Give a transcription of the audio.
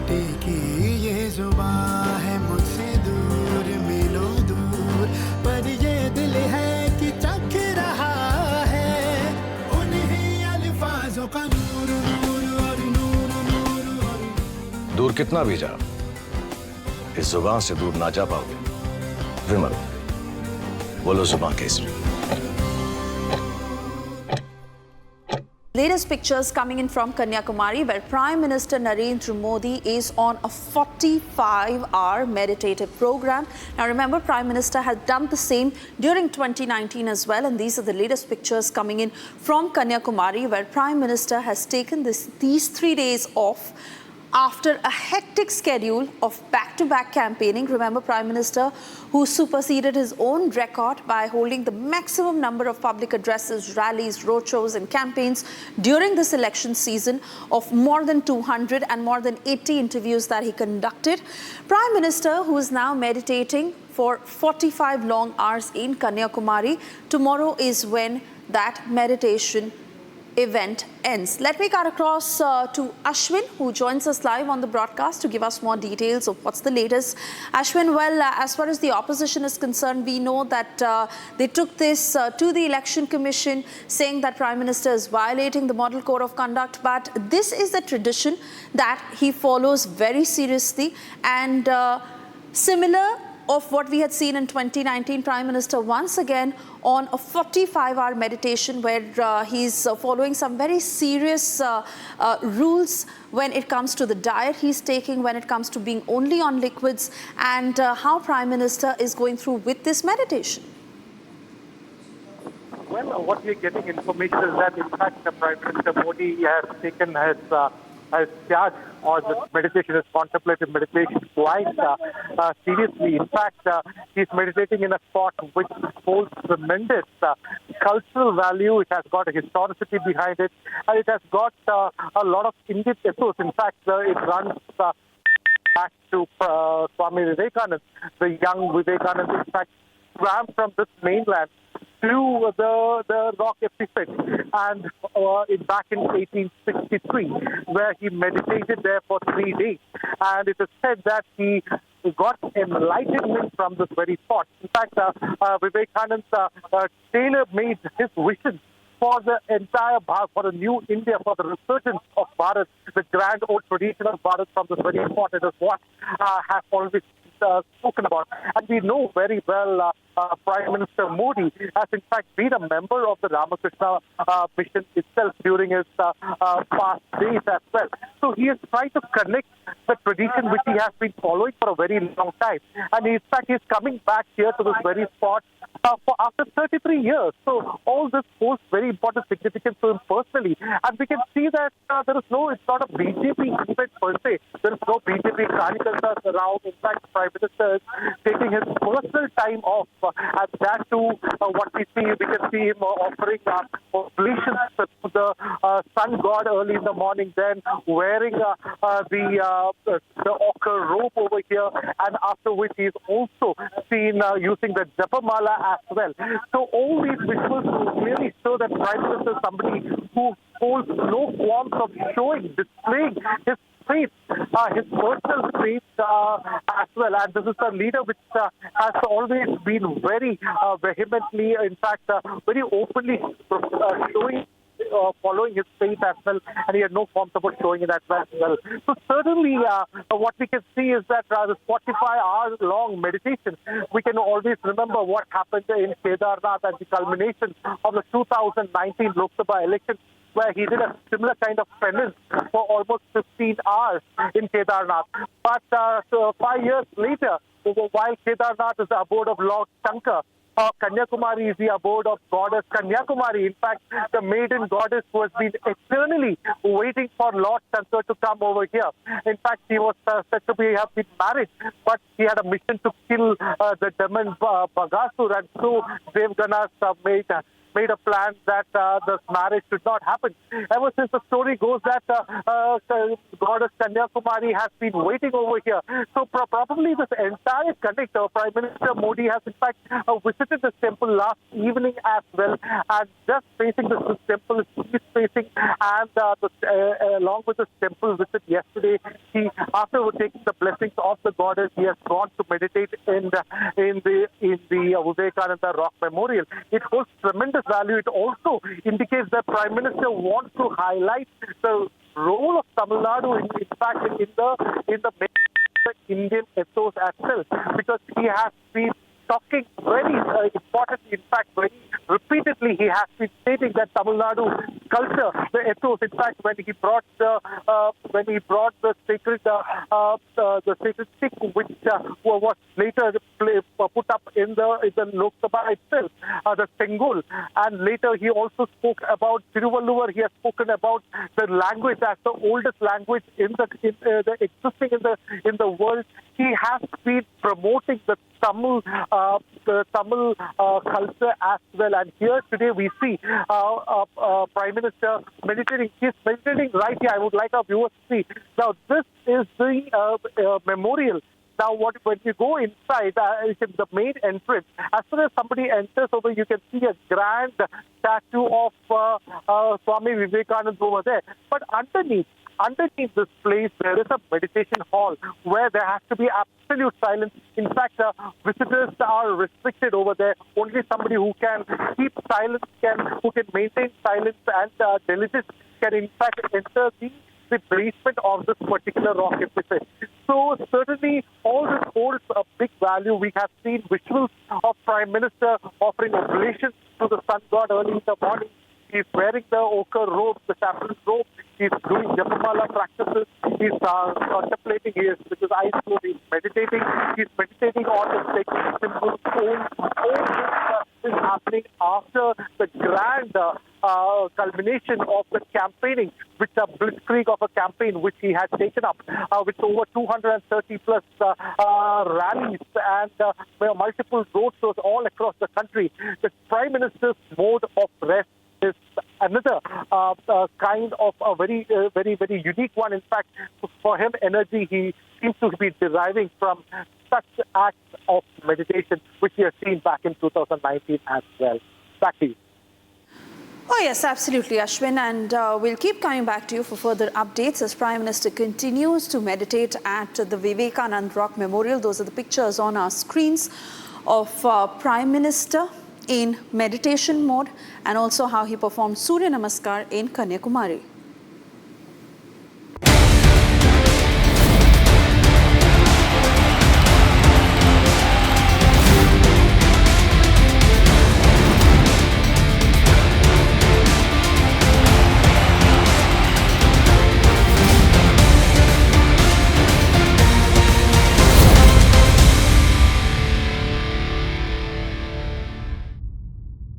मिट्टी की ये जुबान है मुझसे दूर मीलों दूर, पर ये दिल है कि चख रहा है उन्हीं अल्फाजों का नूर नूर और नूर नूर और दूर कितना भी जा, इस जुबान से दूर ना जा पाओगे। विमल, बोलो जुबान Kesari. Latest pictures coming in from Kanyakumari, where Prime Minister Narendra Modi is on a 45-hour meditative program. Now remember, Prime Minister has done the same during 2019 as well, and these are the latest pictures coming in from Kanyakumari, where Prime Minister has taken these 3 days off after a hectic schedule of back-to-back campaigning. Remember, Prime Minister who superseded his own record by holding the maximum number of public addresses, rallies, roadshows and campaigns during this election season of more than 200 and more than 80 interviews that he conducted. Prime Minister who is now meditating for 45 long hours in Kanyakumari. Tomorrow is when that meditation event ends. Let me cut across to Ashwin, who joins us live on the broadcast to give us more details of what's the latest. Ashwin, well, as far as the opposition is concerned, we know that they took this to the Election Commission, saying that Prime Minister is violating the Model Code of Conduct, but this is the tradition that he follows very seriously, and similar of what we had seen in 2019, Prime Minister once again on a 45-hour meditation where he's following some very serious rules when it comes to the diet he's taking, when it comes to being only on liquids, and how Prime Minister is going through with this meditation. Well, what we're getting information is that, in fact, the Prime Minister Modi has taken his charge or the meditation, his contemplative meditation, quite seriously. In fact, he's meditating in a spot which holds tremendous cultural value. It has got a historicity behind it, and it has got a lot of Indian ethos. In fact, it runs back to Swami Vivekananda, the young Vivekananda. In fact, swam from this mainland to the rock epithet, and back in 1863, where he meditated there for 3 days. And it is said that he got enlightenment from this very spot. In fact, Vivekananda tailor-made his vision for the entire Bharat, for a new India, for the resurgence of Bharat, the grand old tradition of Bharat from this very spot. It is what has always spoken about. And we know very well Prime Minister Modi has in fact been a member of the Ramakrishna mission itself during his past days as well. So he is trying to connect the tradition which he has been following for a very long time. And in fact, he is coming back here to this very spot for after 33 years. So all this holds very important significance to him personally. And we can see that it's not a BJP event per se. There is no BJP Karyakartas around. In fact, the Prime Minister is taking his personal time off. And that too, what we can see him offering oblations to the sun god early in the morning, then wearing the ochre robe over here, and after which he is also seen using the Japamala as well. So all these visuals clearly show that Prime Minister is somebody who holds no qualms of displaying his faith, his personal faith as well. And this is a leader which has always been very vehemently, in fact, very openly showing following his faith as well, and he had no qualms about showing it as well. So certainly what we can see is that this 45-hour-long meditation, we can always remember what happened in Kedarnath at the culmination of the 2019 Lok Sabha Elections, where he did a similar kind of penance for almost 15 hours in Kedarnath. But 5 years later, while Kedarnath is the abode of Lord Shankar, Kanyakumari is the abode of goddess Kanyakumari. In fact, the maiden goddess who has been eternally waiting for Lord Shankar to come over here. In fact, he was said to have been married, but he had a mission to kill the demon Bagasur, and so Devganas made made a plan that this marriage should not happen. Ever since the story goes that goddess Kanyakumari has been waiting over here. So probably this entire connect, Prime Minister Modi has in fact visited this temple last evening as well, and just facing this temple is east facing, and along with this temple visit yesterday, he, after taking the blessings of the goddess, he has gone to meditate in the Vivekananda Rock Memorial. It holds tremendous value. It also indicates that Prime Minister wants to highlight the role of Tamil Nadu in fact in the Indian ethos as well, because he has been talking very importantly, in fact, very repeatedly, he has been stating that Tamil Nadu culture, the ethos. In fact, when he brought the sacred stick, which was later put up in the Lok Sabha itself, the Sengol, and later he also spoke about Thiruvalluvar. He has spoken about the language as the oldest language existing in the world. He has been promoting the Tamil culture as well. And here today we see Prime Minister meditating. He's meditating right here. I would like our viewers to see. Now, this is the memorial. Now, when you go inside, the main entrance, as soon as somebody enters over, you can see a grand statue of Swami Vivekananda over there. But underneath this place, there is a meditation hall where there has to be absolute silence. In fact, visitors are restricted over there. Only somebody who can keep silence, who can maintain silence and diligence can in fact enter the basement of this particular rock episode. So certainly all this holds a big value. We have seen visuals of Prime Minister offering oblations to the sun god early in the morning. He's wearing the ochre robe, the chaplain's robe. He's doing Japamala practices. He's contemplating. He is with his eyes closed. He's meditating. He's meditating on the sacred symbols. All this is happening after the grand culmination of the campaigning, which a blitzkrieg of a campaign which he had taken up, with over 230 plus rallies and multiple road shows all across the country. The Prime Minister's mode of rest is another kind of a very unique one. In fact, for him, energy he seems to be deriving from such acts of meditation, which we have seen back in 2019 as well. Back to you. Oh yes, absolutely, Ashwin, and we'll keep coming back to you for further updates as Prime Minister continues to meditate at the Vivekananda Rock Memorial. Those are the pictures on our screens of Prime Minister in meditation mode, and also how he performed Surya Namaskar in Kanyakumari.